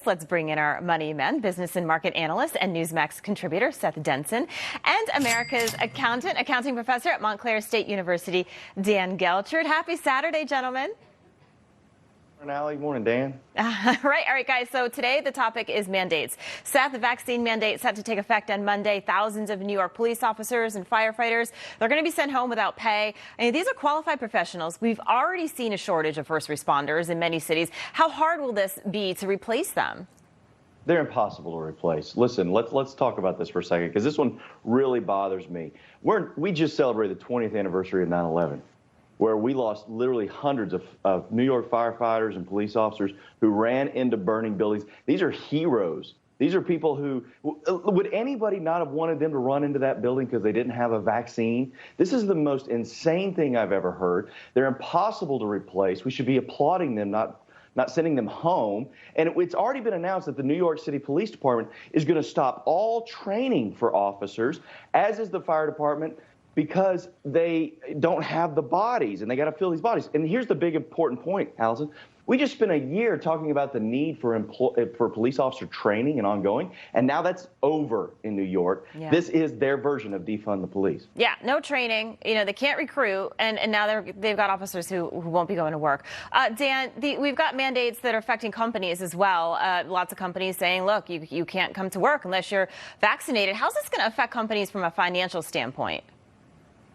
Let's bring in our money men, business and market analyst and NewsMax contributor, Seth Denson, and America's accounting professor at Montclair State University, Dan Geltrude. Happy Saturday, gentlemen. Morning, Allie. Morning, Dan. All right, guys. So today the topic is mandates. Seth, the vaccine mandate set to take effect on Monday. Thousands of New York police officers and firefighters, they're going to be sent home without pay. I mean, these are qualified professionals. We've already seen a shortage of first responders in many cities. How hard will this be to replace them? They're impossible to replace. Listen, let's talk about this for a second, because this one really bothers me. We just celebrated the 20th anniversary of 9/11. Where we lost literally hundreds of New York firefighters and police officers who ran into burning buildings. These are heroes. These are people who, would anybody not have wanted them to run into that building because they didn't have a vaccine? This is the most insane thing I've ever heard. They're impossible to replace. We should be applauding them, not sending them home. And it's already been announced that the New York City Police Department is going to stop all training for officers, as is the fire department, because they don't have the bodies, and they got to fill these bodies. And here's the big important point, Alison. We just spent a year talking about the need for police officer training and ongoing, and now that's over in New York. Yeah. This is their version of defund the police. Yeah, no training. You know, they can't recruit, and now they've got officers who won't be going to work. Dan, we've got mandates that are affecting companies as well. Lots of companies saying, look, you can't come to work unless you're vaccinated. How's this going to affect companies from a financial standpoint?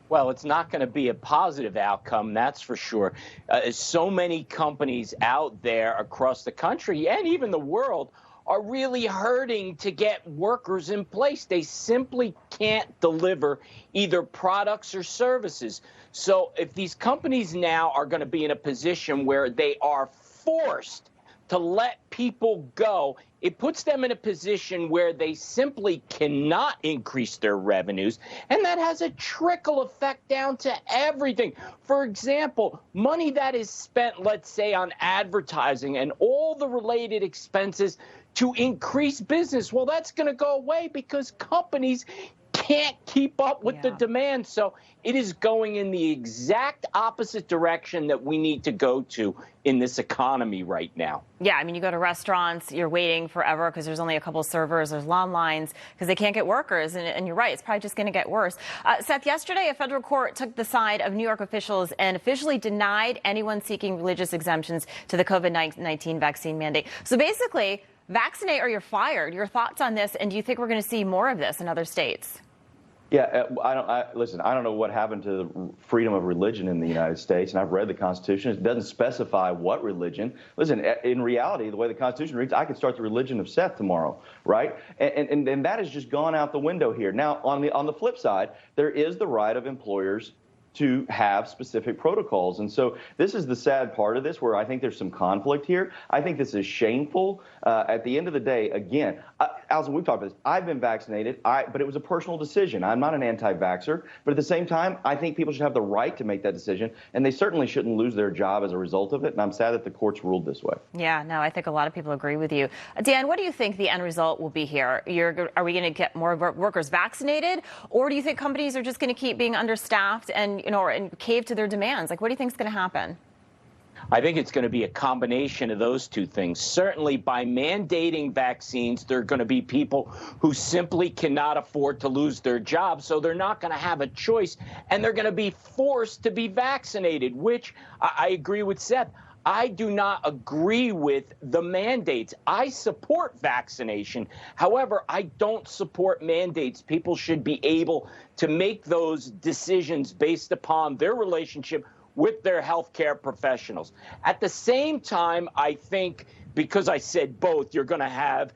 Well, it's not going to be a positive outcome, that's for sure. So many companies out there across the country and even the world are really hurting to get workers in place. They simply can't deliver either products or services. So if these companies now are going to be in a position where they are forced to let people go, it puts them in a position where they simply cannot increase their revenues, and that has a trickle effect down to everything. For example, money that is spent, let's say, on advertising and all the related expenses to increase business, well, that's going to go away because companies can't keep up with the demand. So it is going in the exact opposite direction that we need to go to in this economy right now. Yeah, I mean, you go to restaurants, you're waiting forever because there's only a couple servers, there's long lines because they can't get workers. And you're right, it's probably just going to get worse. Seth, yesterday a federal court took the side of New York officials and officially denied anyone seeking religious exemptions to the COVID-19 vaccine mandate. So basically, vaccinate or you're fired. Your thoughts on this, and do you think we're going to see more of this in other states? Yeah, listen, I don't know what happened to the freedom of religion in the United States, and I've read the Constitution. It doesn't specify what religion. Listen, in reality, the way the Constitution reads, I could start the religion of Seth tomorrow, right? And that has just gone out the window here. Now, on the flip side, there is the right of employers to have specific protocols. And so this is the sad part of this, where I think there's some conflict here. I think this is shameful. At the end of the day, again, Alison, we've talked about this. I've been vaccinated, but it was a personal decision. I'm not an anti-vaxxer. But at the same time, I think people should have the right to make that decision, and they certainly shouldn't lose their job as a result of it. And I'm sad that the courts ruled this way. Yeah, no, I think a lot of people agree with you. Dan, what do you think the end result will be here? Are we going to get more workers vaccinated, or do you think companies are just going to keep being understaffed and cave to their demands? Like, what do you think is going to happen? I think it's going to be a combination of those two things. Certainly, by mandating vaccines, there are going to be people who simply cannot afford to lose their jobs, so they're not going to have a choice, and they're going to be forced to be vaccinated, which I agree with Seth. I do not agree with the mandates. I support vaccination. However, I don't support mandates. People should be able to make those decisions based upon their relationship with their healthcare professionals. At the same time, I think, because I said both, you're going to have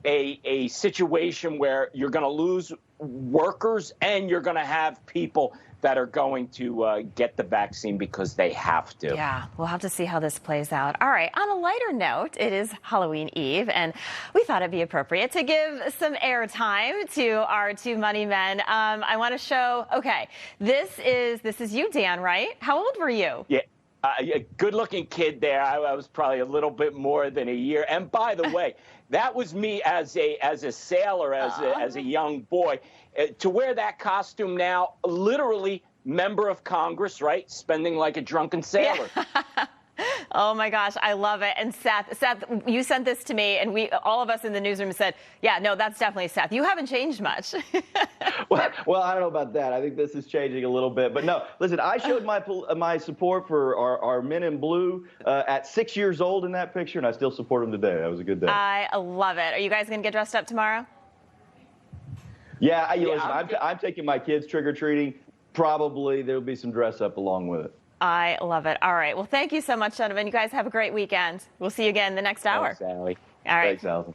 a situation where you're going to lose workers and you're going to have people that are going to get the vaccine because they have to. Yeah, we'll have to see how this plays out. All right, on a lighter note, it is Halloween Eve, and we thought it'd be appropriate to give some airtime to our two money men. I want to show, okay, this is you, Dan, right? How old were you? Yeah. A good-looking kid there. I was probably a little bit more than a year. And by the way, that was me as a sailor, as a young boy. To wear that costume now, literally member of Congress, right? Spending like a drunken sailor. Yeah. Oh my gosh, I love it. And Seth, you sent this to me, and all of us in the newsroom said, yeah, no, that's definitely Seth. You haven't changed much. Well, I don't know about that. I think this is changing a little bit. But no, listen, I showed my support for our men in blue at 6 years old in that picture, and I still support them today. That was a good day. I love it. Are you guys going to get dressed up tomorrow? Yeah, listen, I'm taking my kids trick-or-treating. Probably there'll be some dress up along with it. I love it. All right. Well, thank you so much, gentlemen. You guys have a great weekend. We'll see you again the next hour. Thanks, Allie. All right. Thanks, Alison.